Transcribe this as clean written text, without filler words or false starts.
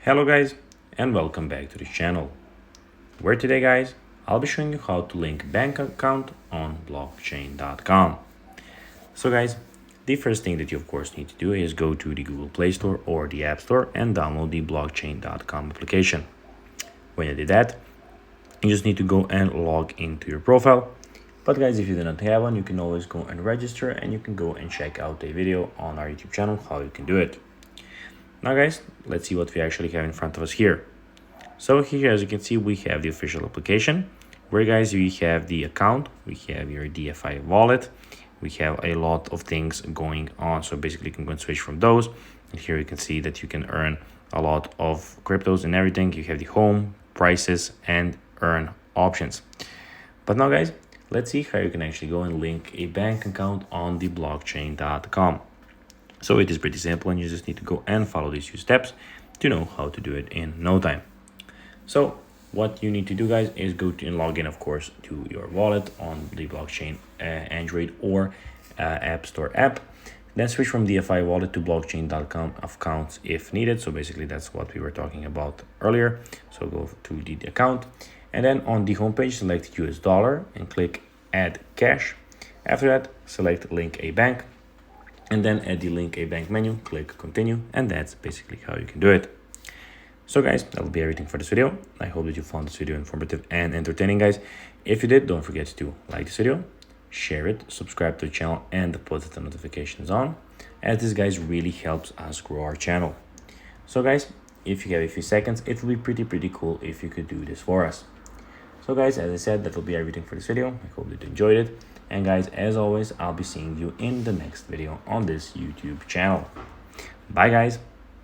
Hello guys, and welcome back to this channel, where today guys I'll be showing you how to link bank account on blockchain.com. So guys, the first thing that you of course need to do is go to the Google Play Store or the App Store and download the blockchain.com application. When you do that, you just need to go and log into your profile. But guys, if you do not have one, you can always go and register, and you can go and check out a video on our YouTube channel how you can do it. Now guys, let's see what we actually have in front of us here. So here, as you can see, we have the official application where guys we have the account, we have your DFI wallet, we have a lot of things going on. So basically you can go and switch from those, and here you can see that you can earn a lot of cryptos and everything. You have the home, prices, and earn options. But now guys, let's see how you can actually go and link a bank account on the blockchain.com. So it is pretty simple, and you just need to go and follow these few steps to know how to do it in no time. So what you need to do guys is go to and log in of course to your wallet on the blockchain Android or App Store app. Then switch from DFI wallet to blockchain.com accounts if needed. So basically that's what we were talking about earlier. So go to the account, and then on the homepage select US dollar and click add cash. After that, select link a bank, and then at the link a bank menu, click continue, and that's basically how you can do it. So guys, that'll be everything for this video. I hope that you found this video informative and entertaining guys. If you did, don't forget to like this video, share it, subscribe to the channel, and put the notifications on, as this guys really helps us grow our channel. So guys, if you have a few seconds, it will be pretty cool if you could do this for us. So guys, as I said, that will be everything for this video. I hope that you enjoyed it. And guys, as always, I'll be seeing you in the next video on this YouTube channel. Bye guys.